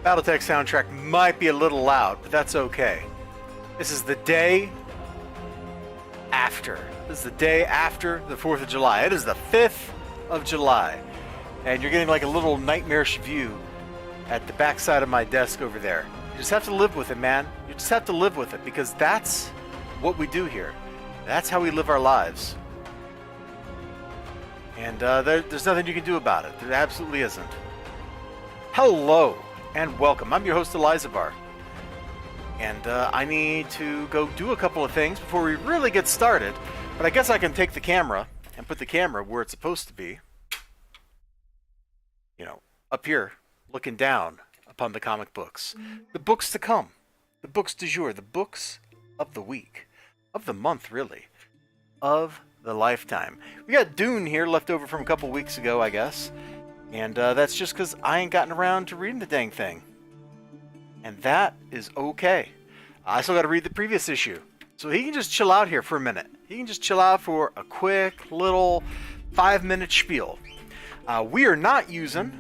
Battletech soundtrack might be a little loud, but that's okay. This is the day after. This is the day after the 4th of July. It is the 5th of July. And you're getting like a little nightmarish view at the backside of my desk over there. You just have to live with it, man. You just have to live with it because that's what we do here. That's how we live our lives. And there's nothing you can do about it. There absolutely isn't. Hello and welcome. I'm your host, Elizabar. And I need to go do a couple of things before we really get started. But I guess I can take the camera and put the camera where it's supposed to be. You know, up here, looking down upon the comic books. The books to come. The books du jour. The books of the week. Of the month, really. Of the lifetime. We got Dune here left over from a couple weeks ago, I guess. And that's just because I ain't gotten around to reading the dang thing. And that is okay. I still got to read the previous issue. So he can just chill out here for a minute. He can just chill out for a quick little 5-minute spiel. We are not using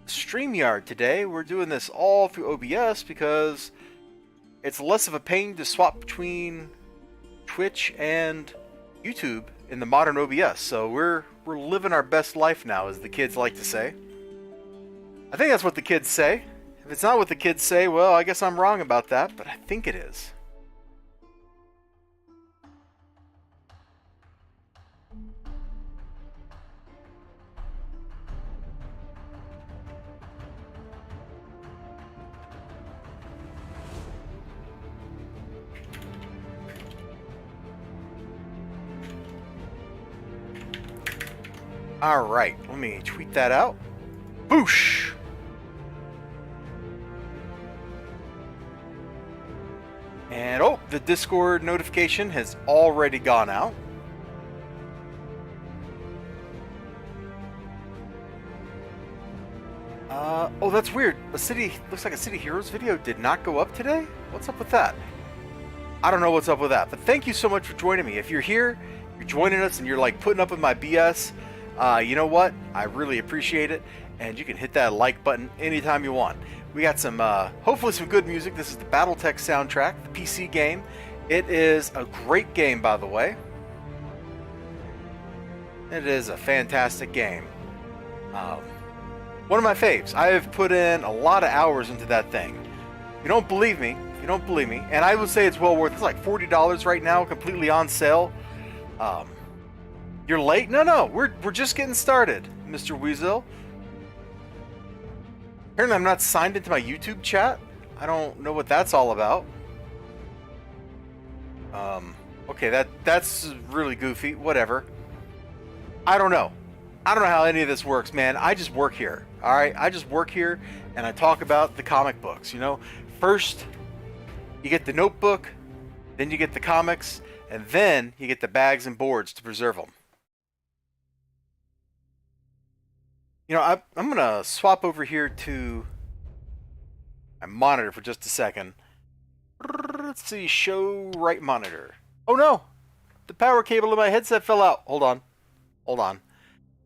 StreamYard today. We're doing this all through OBS because it's less of a pain to swap between Twitch and YouTube in the modern OBS. So we're living our best life now, as the kids like to say. I think that's what the kids say. If it's not what the kids say, well, I guess I'm wrong about that, but I think it is. Alright, let me tweet that out. Boosh! And oh, the Discord notification has already gone out. Oh, that's weird. Looks like a City Heroes video did not go up today? What's up with that? I don't know what's up with that, but thank you so much for joining me. If you're here, you're joining us, and you're like putting up with my BS, you know what? I really appreciate it, and you can hit that like button anytime you want. We got some, hopefully some good music. This is the Battletech soundtrack, the PC game. It is a great game, by the way. It is a fantastic game. One of my faves. I have put in a lot of hours into that thing. If you don't believe me, and I would say it's well worth it. It's like $40 right now, completely on sale. You're late? No, we're just getting started, Mr. Weasel. Apparently I'm not signed into my YouTube chat. I don't know what that's all about. Okay, that's really goofy. Whatever. I don't know. I don't know how any of this works, man. I just work here. Alright? I just work here and I talk about the comic books, you know? First, you get the notebook, then you get the comics, and then you get the bags and boards to preserve them. You know, I'm going to swap over here to my monitor for just a second. Let's see, show right monitor. Oh no! The power cable in my headset fell out. Hold on.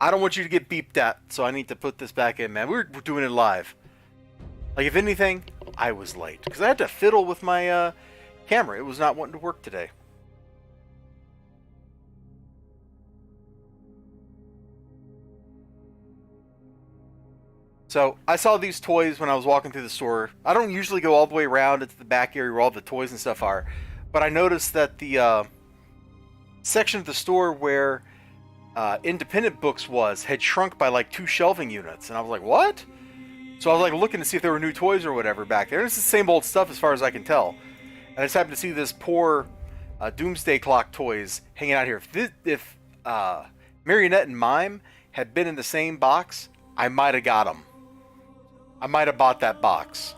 I don't want you to get beeped at, so I need to put this back in, man. We're doing it live. Like, if anything, I was late. Because I had to fiddle with my camera. It was not wanting to work today. So, I saw these toys when I was walking through the store. I don't usually go all the way around into the back area where all the toys and stuff are. But I noticed that the section of the store where independent books had shrunk by like 2 shelving units. And I was like, what? So I was like looking to see if there were new toys or whatever back there. And it's the same old stuff as far as I can tell. And I just happened to see this poor Doomsday Clock toys hanging out here. If Marionette and Mime had been in the same box, I might have got them. I might have bought that box.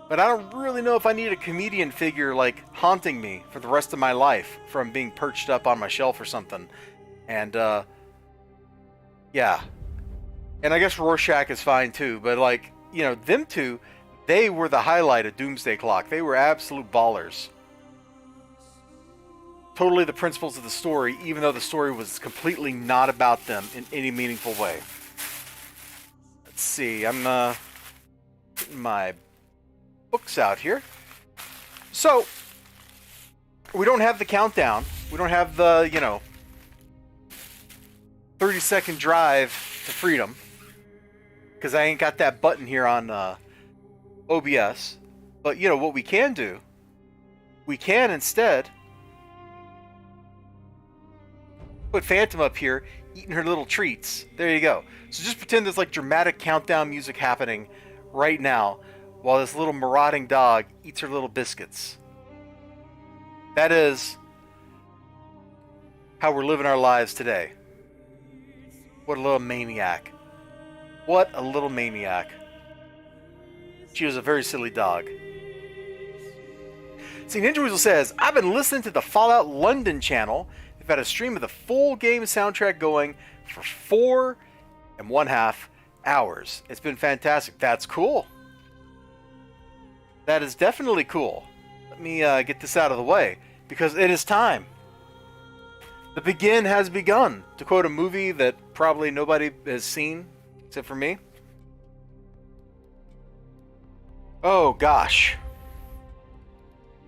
But I don't really know if I need a comedian figure like haunting me for the rest of my life from being perched up on my shelf or something. And yeah. And I guess Rorschach is fine too, but like, you know, them two, they were the highlight of Doomsday Clock. They were absolute ballers. Totally the principles of the story, even though the story was completely not about them in any meaningful way. see. I'm getting my books out here. So, we don't have the countdown. We don't have the, 30-second drive to freedom. Because I ain't got that button here on OBS. But, what we can do, we can instead put Phantom up here eating her little treats. There you go. So just pretend there's like dramatic countdown music happening right now while this little marauding dog eats her little biscuits. That is how we're living our lives today. What a little maniac. What a little maniac. She was a very silly dog. See, Ninja Weasel says, I've been listening to the Fallout London channel. They've had a stream of the full game soundtrack going for 4.5 hours. It's been fantastic. That's cool. That is definitely cool. Let me get this out of the way, because it is time. The begin has begun, to quote a movie that probably nobody has seen, except for me. Oh, gosh.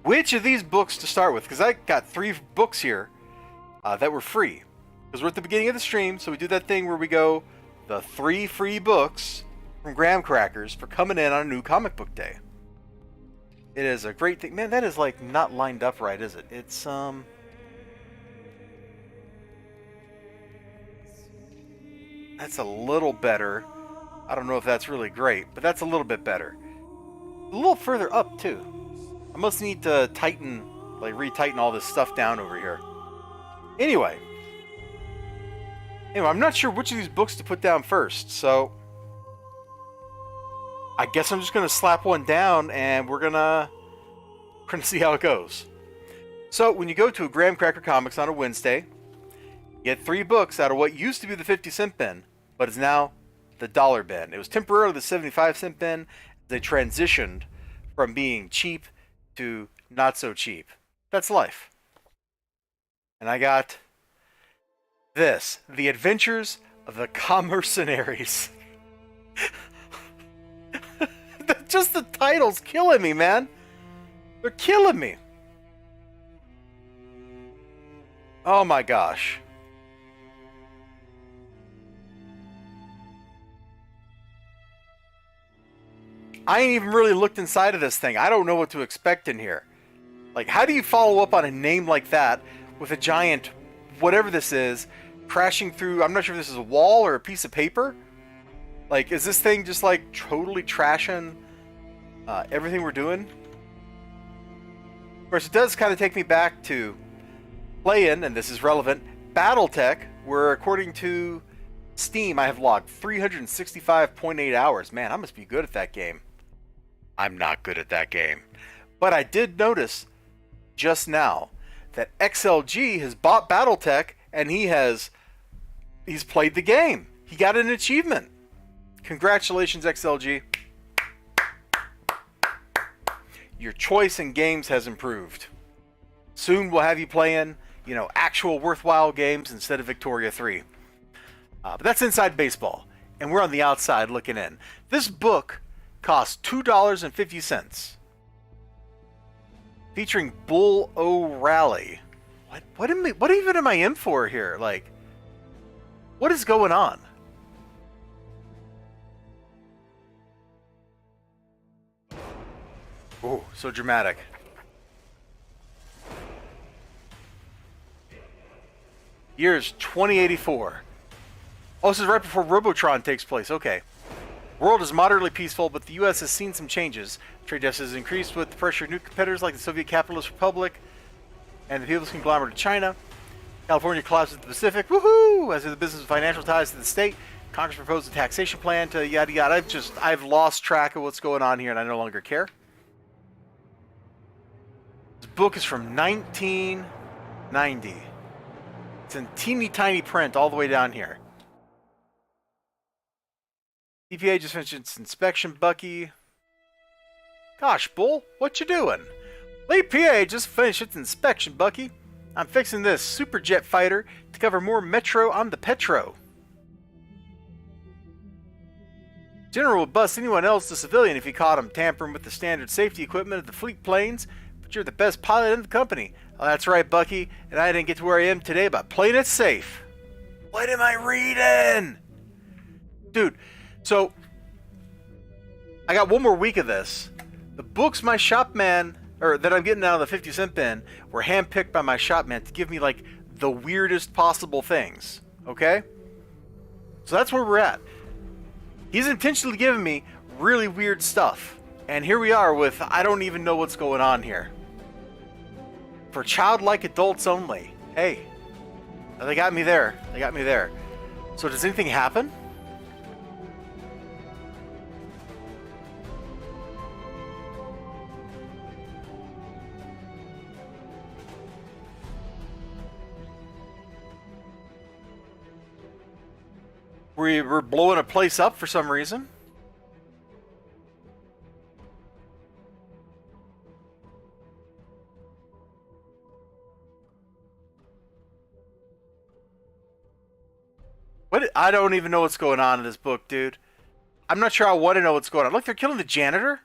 Which of these books to start with? Because I got 3 books here that were free. Because we're at the beginning of the stream, so we do that thing where we go, the 3 free books from Graham Crackers for coming in on a new comic book day. It is a great thing. Man, that is like not lined up right, is it? It's, that's a little better. I don't know if that's really great, but that's a little bit better. A little further up, too. I must need to tighten, like retighten all this stuff down over here. Anyway, I'm not sure which of these books to put down first, so I guess I'm just going to slap one down and we're gonna see how it goes. So, when you go to a Graham Cracker Comics on a Wednesday, you get 3 books out of what used to be the 50-cent bin, but is now the dollar bin. It was temporarily the 75-cent bin. They transitioned from being cheap to not so cheap. That's life. And I got this, The Adventures of the Commercenaries. Just the title's killing me, man. They're killing me. Oh my gosh. I ain't even really looked inside of this thing. I don't know what to expect in here. Like, how do you follow up on a name like that with a giant, whatever this is, crashing through? I'm not sure if this is a wall or a piece of paper. Like, is this thing just like totally trashing everything we're doing? Of course, it does kind of take me back to playing, and this is relevant, Battletech, where according to Steam, I have logged 365.8 hours. Man, I must be good at that game. I'm not good at that game. But I did notice just now that XLG has bought Battletech and he's played the game. He got an achievement. Congratulations, XLG. Your choice in games has improved. Soon we'll have you playing, actual worthwhile games instead of Victoria 3. But that's inside baseball, and we're on the outside looking in. This book costs $2.50. Featuring Bull O'Reilly. What even am I in for here? Like, what is going on? Oh, so dramatic. Years 2084. Oh, this is right before Robotron takes place. Okay. World is moderately peaceful, but the U.S. has seen some changes. Trade deficit has increased with the pressure of new competitors like the Soviet Capitalist Republic and the People's Conglomerate of China. California collapses the Pacific. Woohoo! As is the business and financial ties to the state. Congress proposed a taxation plan to yada yada. I've lost track of what's going on here, and I no longer care. This book is from 1990. It's in teeny tiny print all the way down here. EPA just finished its inspection, Bucky. Gosh, Bull, what you doing? The EPA just finished its inspection, Bucky. I'm fixing this superjet fighter to cover more Metro on the Petro. General would bust anyone else, a civilian, if he caught him tampering with the standard safety equipment of the fleet planes. But you're the best pilot in the company. Oh, that's right, Bucky. And I didn't get to where I am today by playing it safe. What am I reading? Dude, so I got one more week of this. The books my shop man, or that I'm getting out of the 50-cent bin, were handpicked by my shop man to give me like the weirdest possible things. Okay? So that's where we're at. He's intentionally giving me really weird stuff. And here we are with, I don't even know what's going on here. For childlike adults only. Hey, they got me there. They got me there. So does anything happen? We're blowing a place up for some reason. What? I don't even know what's going on in this book, dude. I'm not sure I want to know what's going on. Look, they're killing the janitor.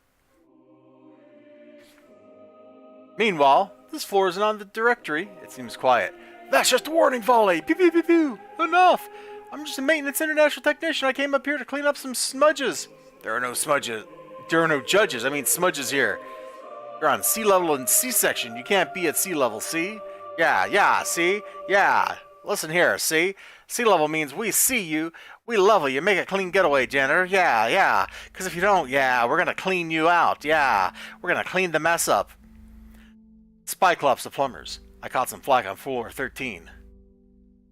Meanwhile, this floor isn't on the directory. It seems quiet. That's just a warning volley. Pew pew pew pew. Enough. I'm just a maintenance international technician. I came up here to clean up some smudges. There are no smudges. There are no judges. I mean smudges here. You're on sea level and C section. You can't be at sea level, see? Yeah, see? Yeah. Listen here, see? Sea level means we see you. We level you. Make a clean getaway, janitor. Yeah. Because if you don't, we're going to clean you out. Yeah. We're going to clean the mess up. Spyclops the plumbers. I caught some flack on floor 13.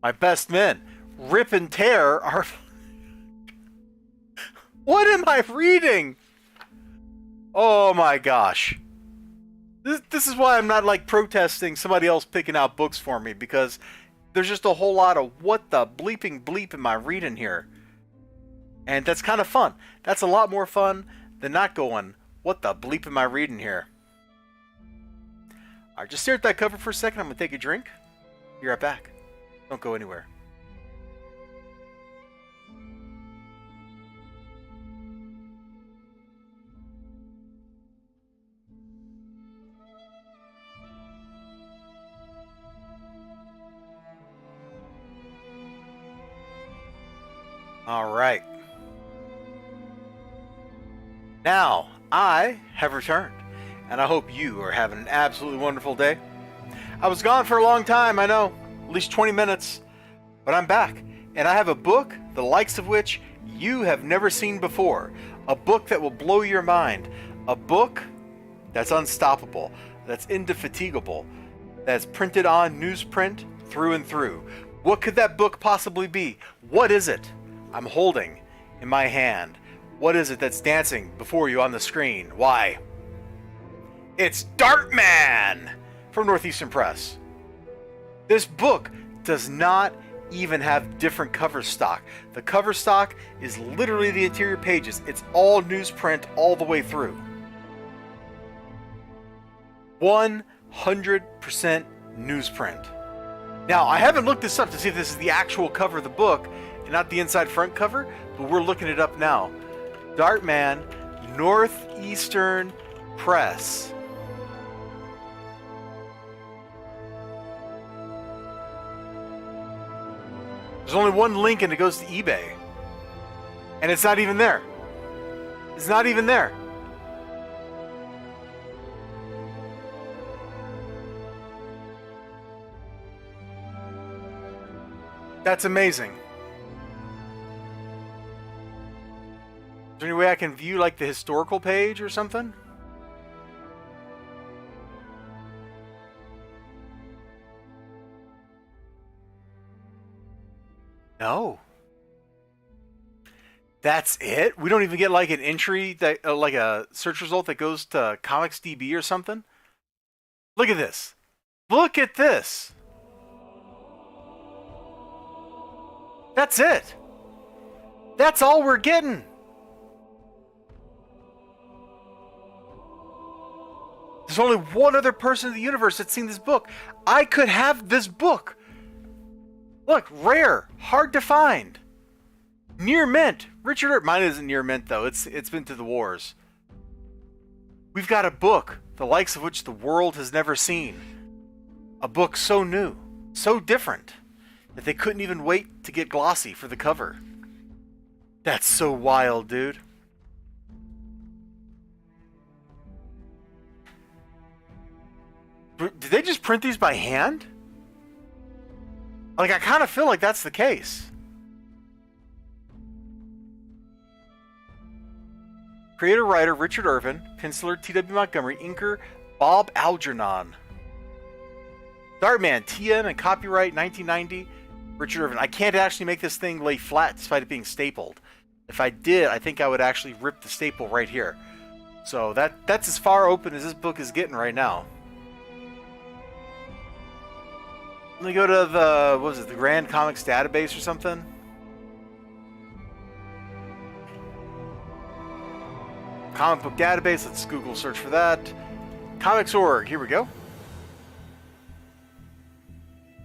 My best men. Rip and tear are... What am I reading? Oh my gosh. This is why I'm not like protesting somebody else picking out books for me, because there's just a whole lot of what the bleeping bleep am I reading here? And that's kind of fun. That's a lot more fun than not going, what the bleep am I reading here? Alright, just stare at that cover for a second. I'm going to take a drink. Be right back. Don't go anywhere. Alright. Now, I have returned, and I hope you are having an absolutely wonderful day. I was gone for a long time, I know, at least 20 minutes, but I'm back, and I have a book, the likes of which you have never seen before. A book that will blow your mind. A book that's unstoppable, that's indefatigable, that's printed on newsprint through and through. What could that book possibly be? What is it I'm holding in my hand? What is it that's dancing before you on the screen? Why? It's Dartman from Northeastern Press. This book does not even have different cover stock. The cover stock is literally the interior pages. It's all newsprint all the way through. 100% newsprint. Now, I haven't looked this up to see if this is the actual cover of the book and not the inside front cover, but we're looking it up now. Dartman, Northeastern Press. There's only one link and it goes to eBay. And it's not even there. It's not even there. That's amazing. Is there any way I can view like the historical page or something? No. That's it? We don't even get like an entry that like a search result that goes to ComicsDB or something? Look at this. Look at this. That's it. That's all we're getting. There's only one other person in the universe that's seen this book. I could have this book. Look, rare, hard to find. Near mint, Mine isn't near mint though. It's been through the wars. We've got a book, the likes of which the world has never seen. A book so new, so different, that they couldn't even wait to get glossy for the cover. That's so wild, dude. Did they just print these by hand? Like, I kind of feel like that's the case. Creator, writer, Richard Irvin. Penciler, T.W. Montgomery. Inker, Bob Algernon. Dartman, TM, and copyright 1990, Richard Irvin. I can't actually make this thing lay flat despite it being stapled. If I did, I think I would actually rip the staple right here. So that's as far open as this book is getting right now. Let me go to the, what was it, the Grand Comics database or something? Comic book database, let's Google search for that. Comics.org, here we go.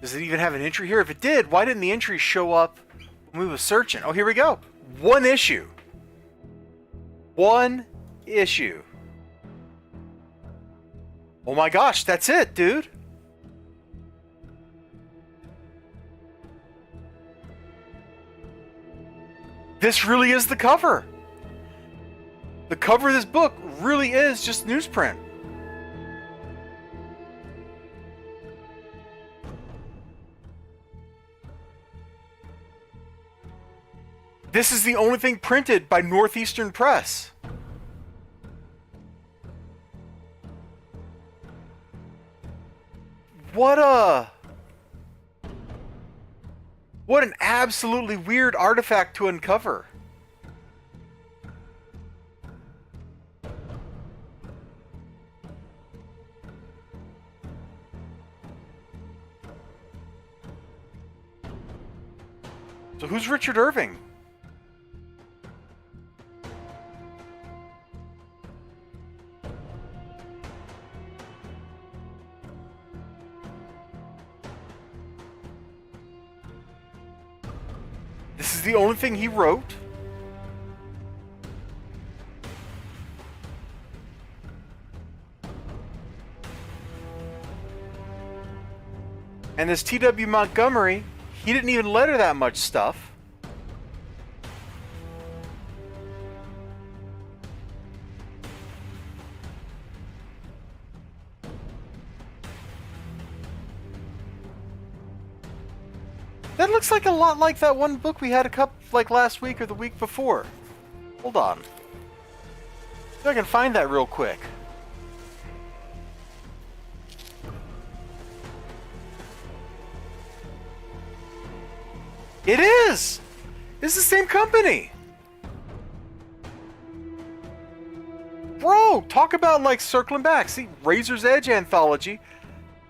Does it even have an entry here? If it did, why didn't the entry show up when we were searching? Oh, here we go. One issue. One issue. Oh my gosh, that's it, dude. This really is the cover. The cover of this book really is just newsprint. This is the only thing printed by Northeastern Press. What an absolutely weird artifact to uncover. So who's Richard Irving? This is the only thing he wrote. And this T.W. Montgomery, he didn't even letter that much stuff. That looks like a lot like that one book we had a couple, like last week or the week before. Hold on. See if I can find that real quick. It is! It's the same company! Bro, talk about like circling back. See, Razor's Edge Anthology,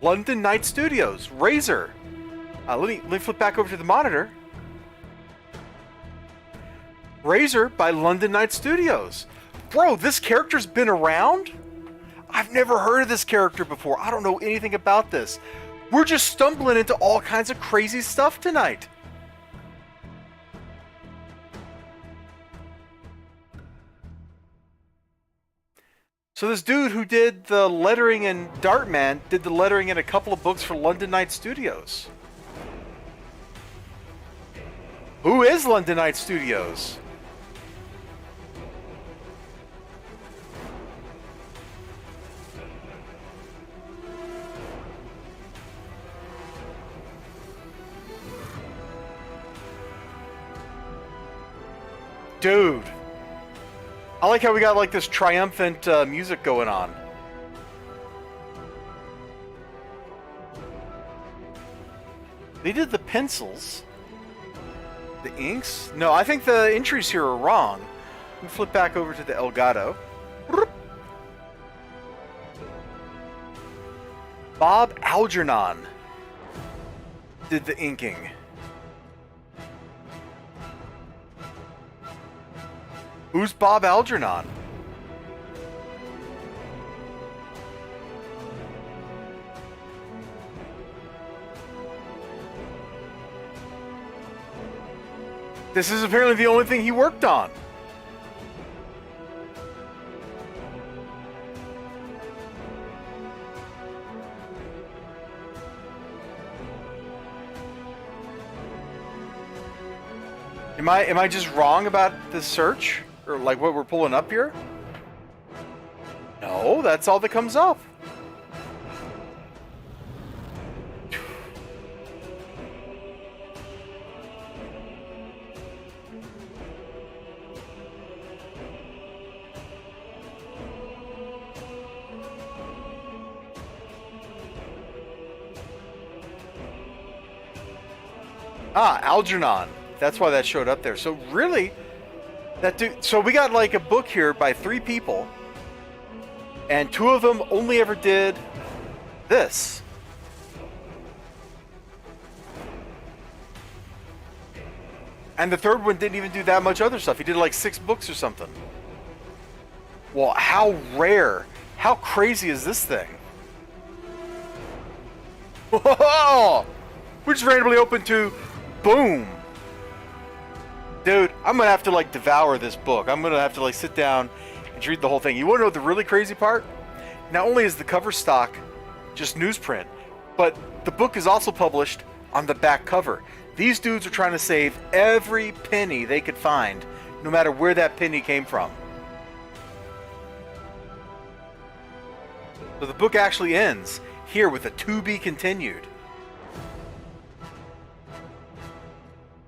London Night Studios, Razor. Let me flip back over to the monitor. Razor by London Night Studios. Bro, this character's been around? I've never heard of this character before. I don't know anything about this. We're just stumbling into all kinds of crazy stuff tonight. So this dude who did the lettering in Dartman did the lettering in a couple of books for London Night Studios. Who is London Night Studios? Dude. I like how we got like this triumphant music going on. They did the pencils. The inks? No, I think the entries here are wrong. Let me flip back over to the Elgato. Bob Algernon did the inking. Who's Bob Algernon? This is apparently the only thing he worked on. Am I just wrong about this search? Or like what we're pulling up here? No, that's all that comes up. Ah, Algernon. That's why that showed up there. So really, that dude. So we got like a book here by 3 people, and 2 of them only ever did this. And the 3rd one didn't even do that much other stuff. He did like 6 books or something. Well, how rare, how crazy is this thing? Whoa! We just randomly opened to, boom. Dude, I'm gonna have to like devour this book. I'm gonna have to like sit down and read the whole thing. You wanna know the really crazy part? Not only is the cover stock just newsprint, but the book is also published on the back cover. These dudes are trying to save every penny they could find, no matter where that penny came from. So the book actually ends here with a "to be continued."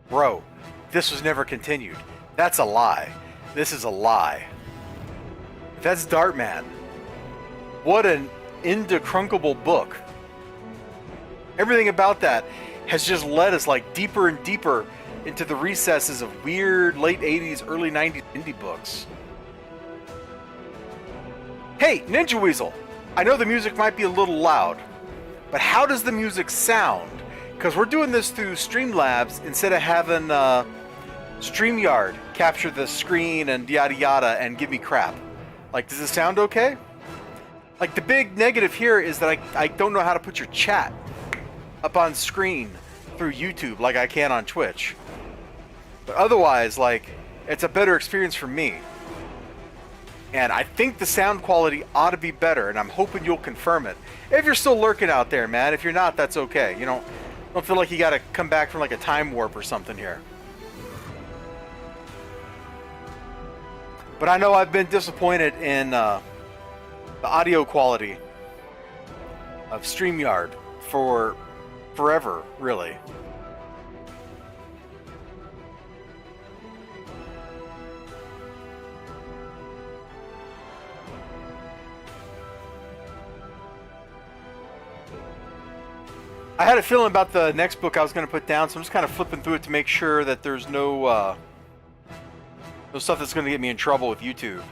Bro, this was never continued. That's a lie. This is a lie. That's Dartman. What an indecrunkable book. Everything about that has just led us like deeper and deeper into the recesses of weird late 80s, early 90s indie books. Hey, Ninja Weasel! I know the music might be a little loud, but how does the music sound? Because we're doing this through Streamlabs instead of having StreamYard capture the screen and yada yada and give me crap. Like, does it sound okay? Like, the big negative here is that I don't know how to put your chat up on screen through YouTube like I can on Twitch. But otherwise, like, it's a better experience for me. And I think the sound quality ought to be better, and I'm hoping you'll confirm it. If you're still lurking out there, man. If you're not, that's okay. You know, don't feel like you gotta come back from like a time warp or something here. But I know I've been disappointed in the audio quality of StreamYard for forever, really. I had a feeling about the next book I was going to put down, so I'm just kind of flipping through it to make sure that there's no stuff that's going to get me in trouble with YouTube.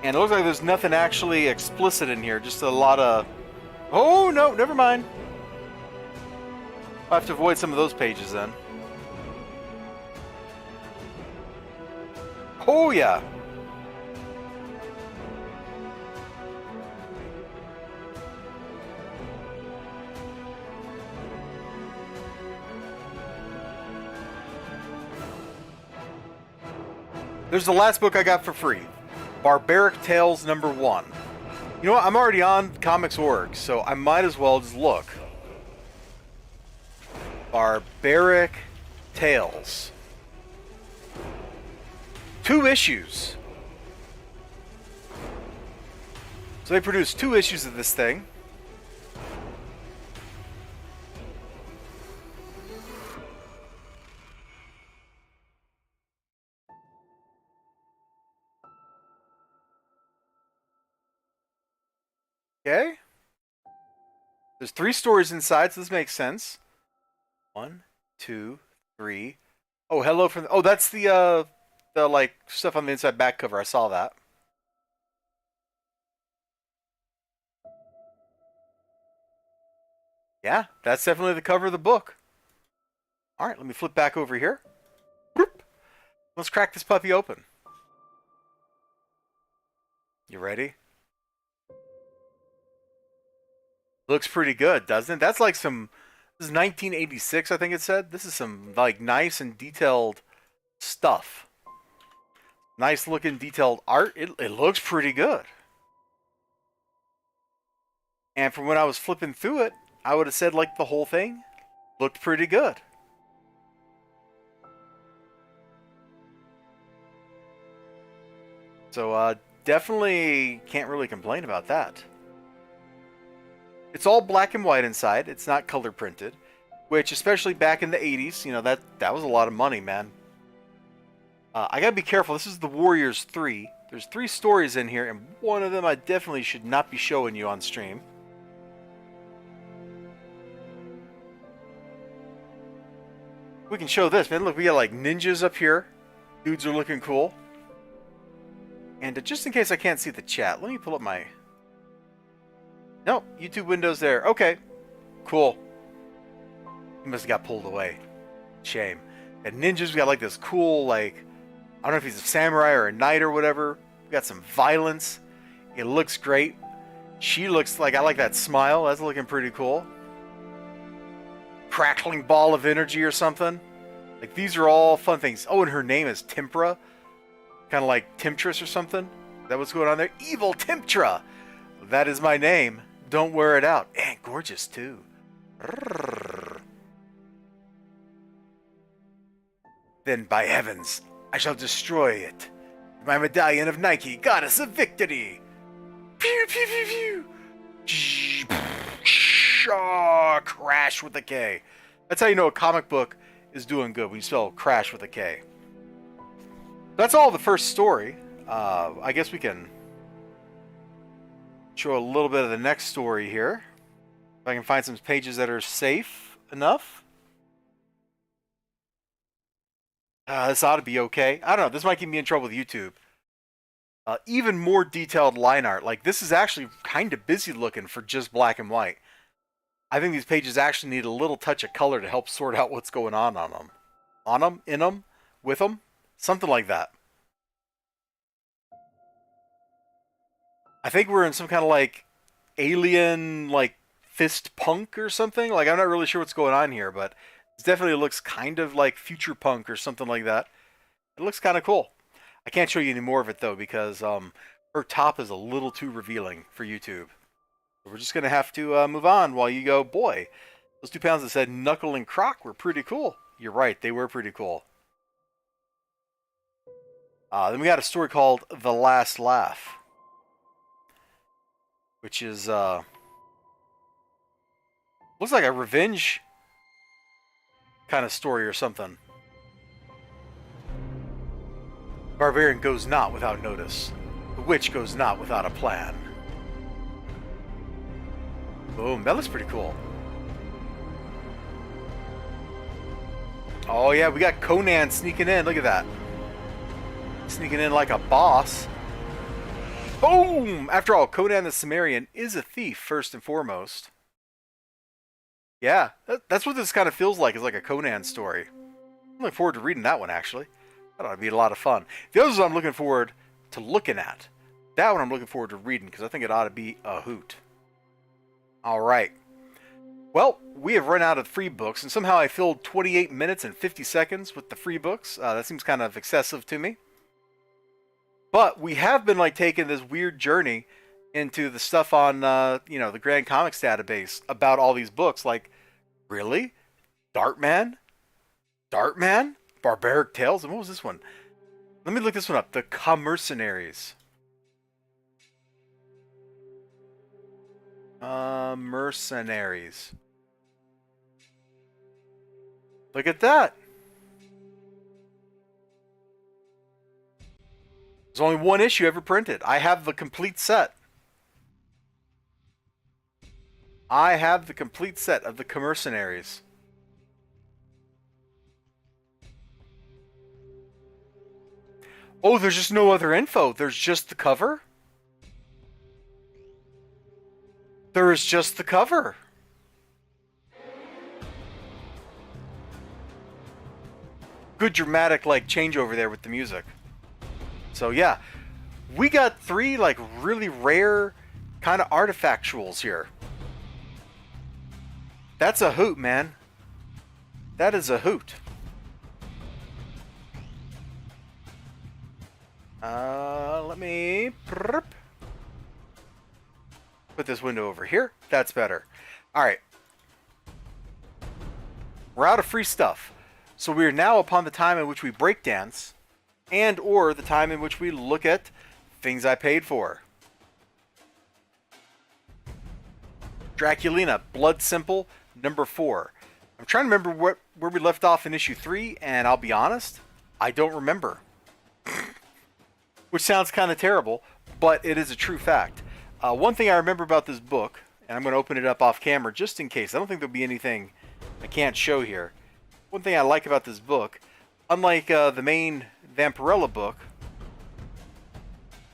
And it looks like there's nothing actually explicit in here, just a lot of... Oh, no, never mind. I'll have to avoid some of those pages then. Oh, yeah. There's the last book I got for free. Barbaric Tales #1. You know what? I'm already on Comics.org, so I might as well just look. Barbaric Tales. 2 issues. So they produced 2 issues of this thing. Okay. There's 3 stories inside, so this makes sense. 1, 2, 3. Oh, hello from... Oh, that's the like stuff on the inside back cover. I saw that. Yeah, that's definitely the cover of the book. All right, let me flip back over here. Let's crack this puppy open. You ready? Looks pretty good, doesn't it? That's like some This is 1986, I think it said. This is some like nice and detailed stuff. Nice looking detailed art. It looks pretty good. And from when I was flipping through it, I would have said like the whole thing looked pretty good. So definitely can't really complain about that. It's all black and white inside. It's not color printed, which especially back in the 80s, you know, that was a lot of money, man. I gotta be careful. This is the Warriors 3. There's 3 stories in here, and one of them I definitely should not be showing you on stream. We can show this, man. Look, we got like ninjas up here. Dudes are looking cool. And just in case I can't see the chat, let me pull up my... Nope, YouTube window's there. Okay, cool. He must have got pulled away. Shame. And ninjas, we got like this cool, like... I don't know if he's a samurai or a knight or whatever. We got some violence. It looks great. She looks like... I like that smile. That's looking pretty cool. Crackling ball of energy or something. Like, these are all fun things. Oh, and her name is Tempra. Kind of like Temptress or something. Is that what's going on there? Evil Temptra! That is my name. Don't wear it out. And gorgeous, too. Then, by heavens, I shall destroy it. My medallion of Nike, goddess of victory. Pew, pew, pew, pew. Crash with a K. That's how you know a comic book is doing good, when you spell crash with a K. That's all the first story. I guess we can show a little bit of the next story here. If I can find some pages that are safe enough. This ought to be okay. I don't know. This might get me in trouble with YouTube. Even more detailed line art. Like, this is actually kind of busy looking for just black and white. I think these pages actually need a little touch of color to help sort out what's going on them. On them? In them? With them? Something like that. I think we're in some kind of like alien like fist punk or something. Like, I'm not really sure what's going on here, but it definitely looks kind of like future punk or something like that. It looks kind of cool. I can't show you any more of it though, because her top is a little too revealing for YouTube. So we're just gonna have to move on while you go, boy, those 2 pounds that said Knuckle and Croc were pretty cool. You're right, they were pretty cool. Then we got a story called The Last Laugh, which is looks like a revenge kind of story or something. Barbarian goes not without notice. The witch goes not without a plan. Boom, that looks pretty cool. Oh yeah, we got Conan sneaking in. Look at that. Sneaking in like a boss. Boom! After all, Conan the Cimmerian is a thief, first and foremost. Yeah, that's what this kind of feels like. It's like a Conan story. I'm looking forward to reading that one, actually. That ought to be a lot of fun. The others I'm looking forward to looking at. That one I'm looking forward to reading, because I think it ought to be a hoot. Alright. Well, we have run out of free books, and somehow I filled 28 minutes and 50 seconds with the free books. That seems kind of excessive to me. But we have been like taking this weird journey into the stuff on, you know, the Grand Comics database about all these books. Like, really? Dartman? Dartman? Barbaric Tales? And what was this one? Let me look this one up. The Commercenaries. Mercenaries. Look at that. There's only one issue ever printed. I have the complete set. I have the complete set of the Commercenaries. Oh, there's just no other info. There's just the cover? There is just the cover. Good dramatic like changeover there with the music. So yeah, we got 3 like really rare kind of artifactuals here. That's a hoot, man. That is a hoot. Let me put this window over here. That's better. All right. We're out of free stuff. So we are now upon the time in which we break dance and or the time in which we look at things I paid for. Draculina, Blood Simple, number 4. I'm trying to remember where we left off in issue 3, and I'll be honest, I don't remember. Which sounds kind of terrible, but it is a true fact. One thing I remember about this book, and I'm going to open it up off camera just in case. I don't think there'll be anything I can't show here. One thing I like about this book, unlike the main Vampirella book,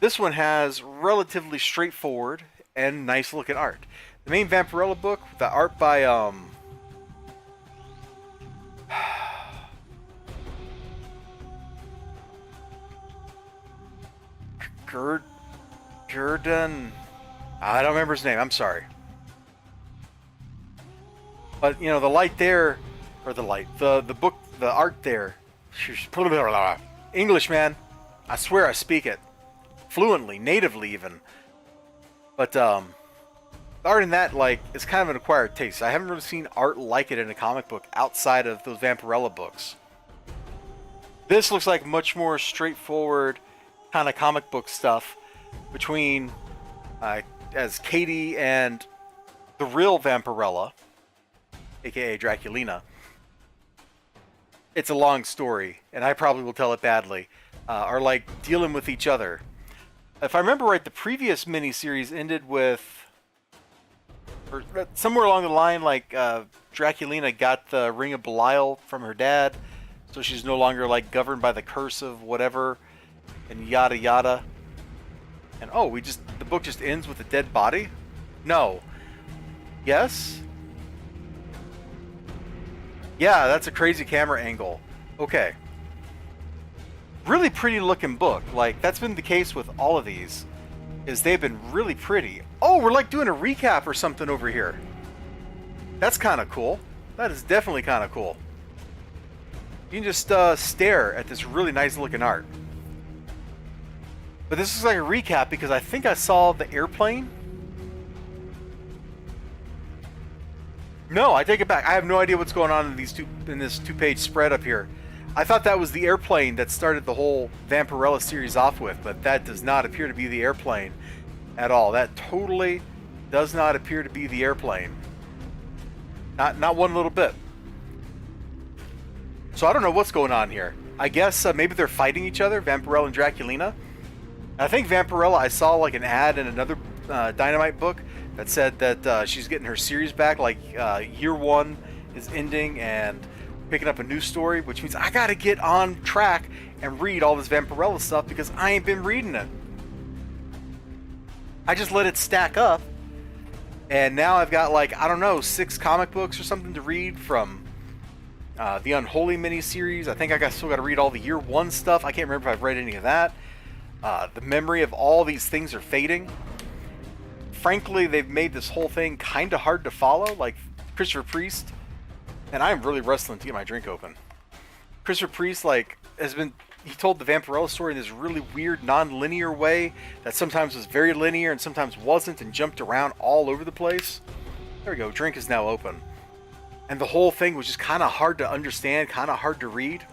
this one has relatively straightforward and nice looking art. The main Vampirella book, the art by Gurdon, I don't remember his name, I'm sorry. But you know, the light there, or the book, the art there, English, man, I swear I speak it fluently, natively even. But the art in that, like, is kind of an acquired taste. I haven't really seen art like it in a comic book outside of those Vampirella books. This looks like much more straightforward kind of comic book stuff between as Katie and the real Vampirella, aka Draculina. It's a long story, and I probably will tell it badly, are like dealing with each other. If I remember right, the previous miniseries ended with, or somewhere along the line, like Draculina got the Ring of Belial from her dad, so she's no longer like governed by the curse of whatever, and yada yada. And oh, the book just ends with a dead body? No. Yes? Yeah, that's a crazy camera angle. Okay. Really pretty looking book. Like, that's been the case with all of these, is they've been really pretty. Oh, we're like doing a recap or something over here. That's kind of cool. That is definitely kind of cool. You can just stare at this really nice looking art. But this is like a recap because I think I saw the airplane. No, I take it back. I have no idea what's going on in this two-page spread up here. I thought that was the airplane that started the whole Vampirella series off with, but that does not appear to be the airplane at all. That totally does not appear to be the airplane. Not one little bit. So I don't know what's going on here. I guess maybe they're fighting each other, Vampirella and Draculina. I think Vampirella, I saw like an ad in another Dynamite book that said that she's getting her series back, like year 1 is ending and picking up a new story, which means I gotta get on track and read all this Vampirella stuff because I ain't been reading it. I just let it stack up, and now I've got like, I don't know, 6 comic books or something to read from the Unholy miniseries. I think still got to read all the year 1 stuff. I can't remember if I've read any of that. The memory of all these things are fading. Frankly, they've made this whole thing kind of hard to follow. Like Christopher Priest, and I'm really wrestling to get my drink open. Christopher Priest, like, he told the Vampirella story in this really weird, non-linear way that sometimes was very linear and sometimes wasn't, and jumped around all over the place. There we go. Drink is now open. And the whole thing was just kind of hard to understand, kind of hard to read.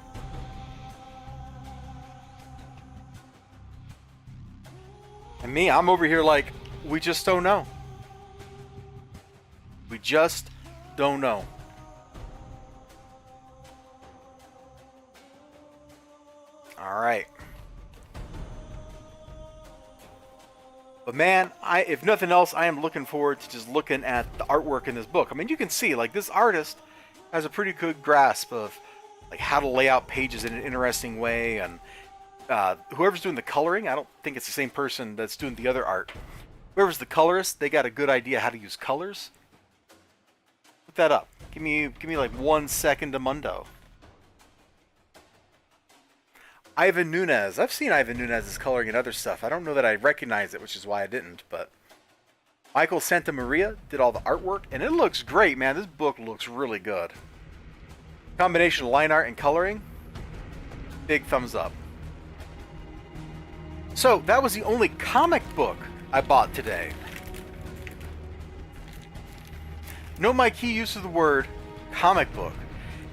And me, I'm over here like, we just don't know. We just don't know. Alright. But man, if nothing else, I am looking forward to just looking at the artwork in this book. I mean, you can see, like, this artist has a pretty good grasp of like how to lay out pages in an interesting way, and whoever's doing the coloring, I don't think it's the same person that's doing the other art. Whoever's the colorist, they got a good idea how to use colors. Look that up. Give me like 1 second, Amundo. Ivan Nunes. I've seen Ivan Nunes' coloring and other stuff. I don't know that I recognize it, which is why I didn't, but Michael Santamaria did all the artwork, and it looks great, man. This book looks really good. Combination of line art and coloring, big thumbs up. So that was the only comic book I bought today. Note my key use of the word comic book.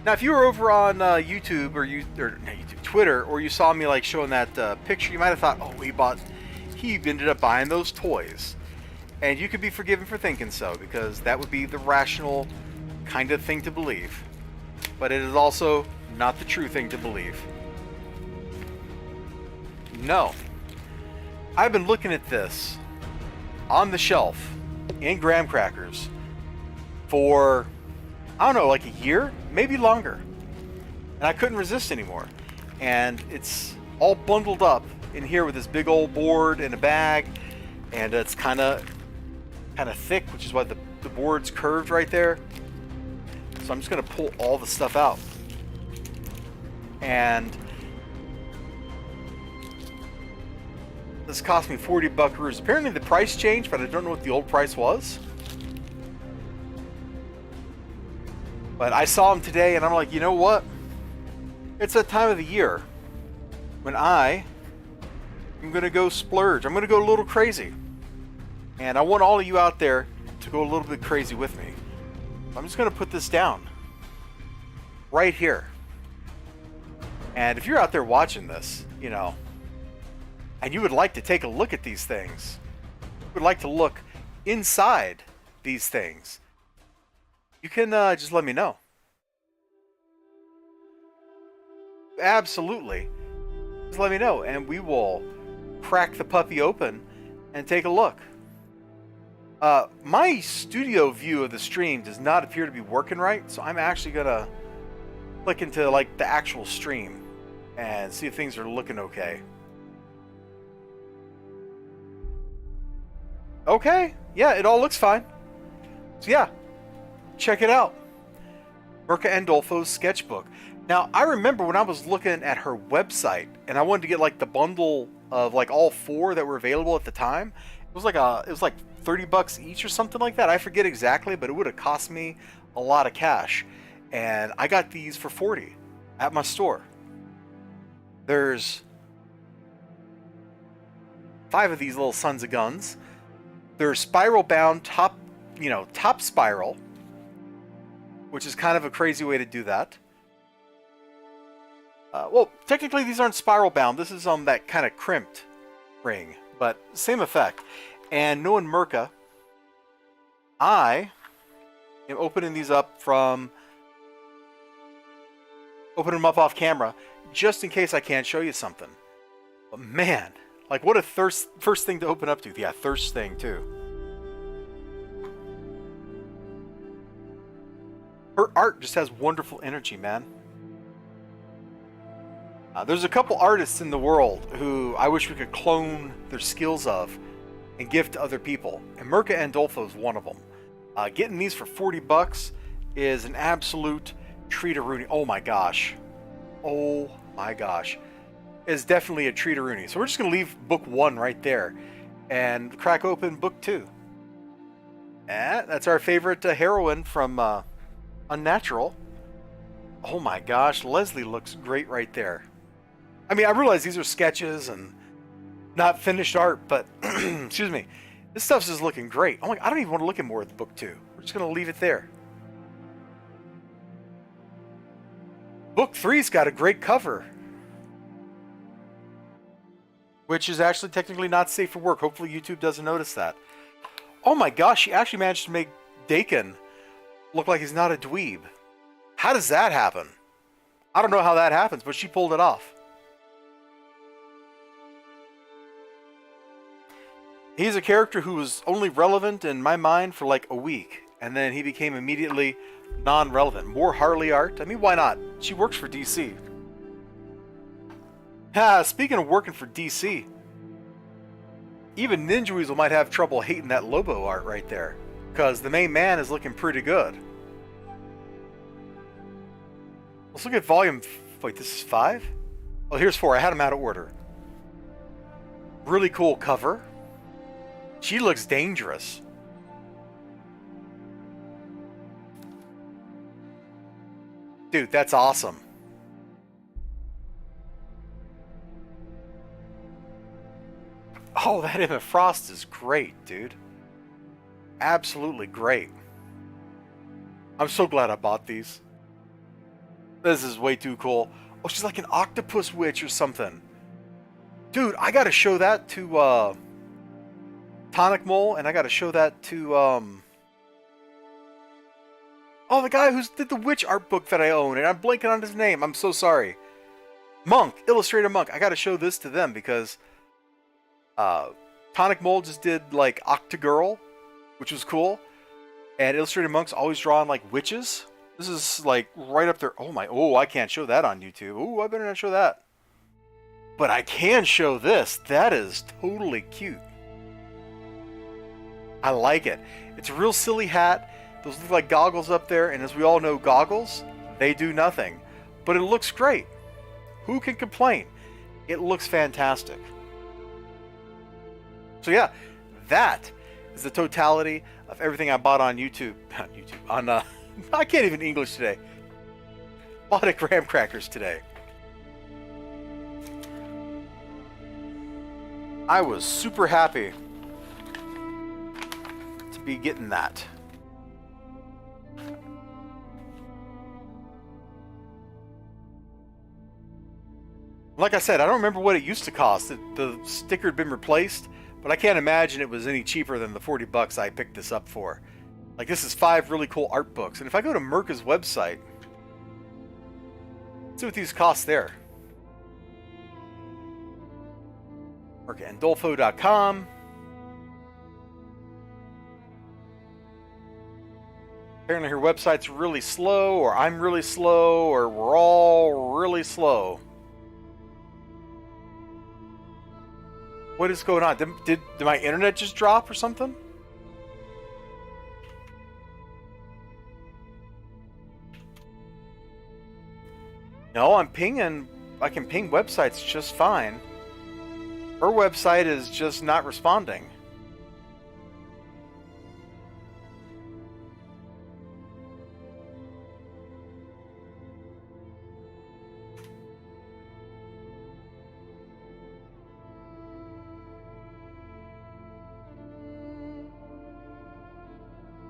Now, if you were over on YouTube or Twitter, or you saw me like showing that picture, you might have thought, oh, he ended up buying those toys. And you could be forgiven for thinking so, because that would be the rational kind of thing to believe. But it is also not the true thing to believe. No. I've been looking at this on the shelf in graham crackers for, I don't know, like a year, maybe longer. And I couldn't resist anymore. And it's all bundled up in here with this big old board in a bag, and it's kind of thick, which is why the board's curved right there. So I'm just going to pull all the stuff out. And this cost me 40 buckaroos. Apparently the price changed, but I don't know what the old price was. But I saw them today, and I'm like, you know what? It's that time of the year when I'm going to go splurge. I'm going to go a little crazy. And I want all of you out there to go a little bit crazy with me. I'm just going to put this down right here. And if you're out there watching this, you know, and you would like to take a look at these things, would like to look inside these things, you can just let me know. Absolutely. Just let me know, and we will crack the puppy open and take a look. My studio view of the stream does not appear to be working right, so I'm actually gonna click into like the actual stream and see if things are looking okay. Okay, yeah, it all looks fine. So yeah, check it out. Mirka Andolfo's sketchbook. Now, I remember when I was looking at her website and I wanted to get like the bundle of like all 4 that were available at the time. It was like 30 bucks each or something like that. I forget exactly, but it would have cost me a lot of cash. And I got these for 40 at my store. There's 5 of these little sons of guns. They're spiral bound, top spiral, which is kind of a crazy way to do that. Well, technically these aren't spiral bound. This is that kind of crimped ring, but same effect. And knowing Mirka, I am opening these up off camera, just in case I can't show you something. But man, like what a first thing to open up to. Yeah, thirst thing too. Her art just has wonderful energy, man. There's a couple artists in the world who I wish we could clone their skills of and give to other people, and Mirka Andolfo is one of them. Getting these for 40 bucks is an absolute treat-a-rooney. Oh my gosh. Oh my gosh. It's definitely a treat-a-rooney. So we're just going to leave book 1 right there and crack open book 2. And that's our favorite heroine from Unnatural. Oh my gosh, Leslie looks great right there. I mean, I realize these are sketches and not finished art, but excuse me, this stuff's just looking great. Oh my, I don't even want to look at more at book 2. We're just going to leave it there. Book 3's got a great cover, which is actually technically not safe for work. Hopefully YouTube doesn't notice that. Oh my gosh, she actually managed to make Dakin look like he's not a dweeb. How does that happen? I don't know how that happens, but she pulled it off. He's a character who was only relevant in my mind for like a week, and then he became immediately non-relevant. More Harley art? I mean, why not? She works for DC. Speaking of working for DC, even Ninja Weasel might have trouble hating that Lobo art right there, because the main man is looking pretty good. Let's look at volume... Wait, this is 5? Oh, here's 4. I had them out of order. Really cool cover. She looks dangerous. Dude, that's awesome. Oh, that Emma Frost is great, dude. Absolutely great. I'm so glad I bought these. This is way too cool. Oh, she's like an octopus witch or something. Dude, I gotta show that to Tonic Mole, and I gotta show that to oh, the guy who did the witch art book that I own, and I'm blanking on his name. I'm so sorry. Monk, Illustrator Monk. I gotta show this to them because Tonic Mole just did like Octagirl, which was cool. And Illustrator Monk's always drawing like witches. This is like right up there. Oh my, oh, I can't show that on YouTube. Oh, I better not show that. But I can show this. That is totally cute. I like it. It's a real silly hat. Those look like goggles up there. And as we all know, goggles, they do nothing. But it looks great. Who can complain? It looks fantastic. So yeah, that is the totality of everything I bought on YouTube. Not YouTube. On I can't even English today. Bought at Graham Crackers today. I was super happy to be getting that. Like I said, I don't remember what it used to cost. The sticker had been replaced, but I can't imagine it was any cheaper than the $40 I picked this up for. Like, this is 5 really cool art books. And if I go to Merca's website, let's see what these cost there. mercaandolfo.com. Apparently her website's really slow, or I'm really slow, or we're all really slow. What is going on? Did my internet just drop or something? No, I'm pinging. I can ping websites just fine. Her website is just not responding.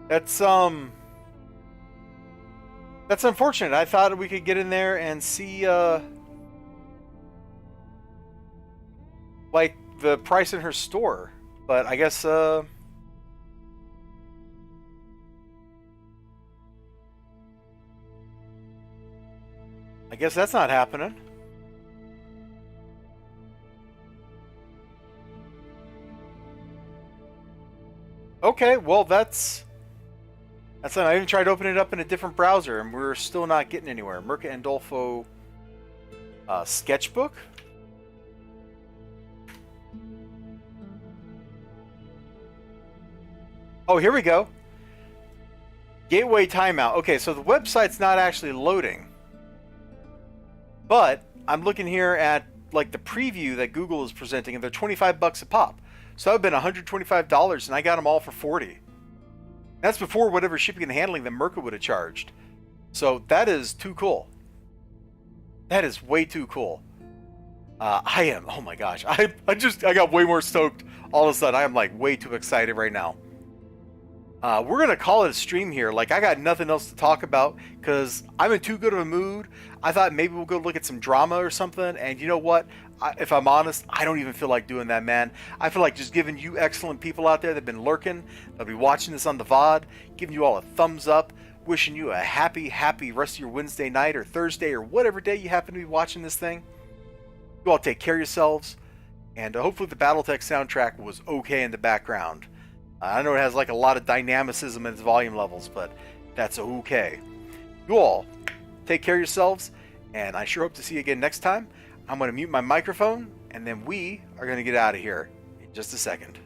That's unfortunate. I thought we could get in there and see like the price in her store, but I guess I guess that's not happening. Okay, well that's not. I even tried opening it up in a different browser, and we're still not getting anywhere. Merca Andolfo sketchbook. Oh, here we go. Gateway timeout. Okay, so the website's not actually loading, but I'm looking here at like the preview that Google is presenting, and they're $25 a pop. So that would have been $125, and I got them all for $40. That's before whatever shipping and handling that Merca would have charged. So that is too cool. That is way too cool. I am. Oh my gosh. I got way more stoked all of a sudden. I am like way too excited right now. We're going to call it a stream here. Like, I got nothing else to talk about because I'm in too good of a mood. I thought maybe we'll go look at some drama or something. And you know what? If I'm honest, I don't even feel like doing that, man. I feel like just giving you excellent people out there that have been lurking, that'll be watching this on the VOD, giving you all a thumbs up, wishing you a happy, happy rest of your Wednesday night or Thursday or whatever day you happen to be watching this thing. You all take care of yourselves. And hopefully the Battletech soundtrack was okay in the background. I know it has like a lot of dynamicism in its volume levels, but that's okay. You all take care of yourselves, and I sure hope to see you again next time. I'm going to mute my microphone, and then we are going to get out of here in just a second.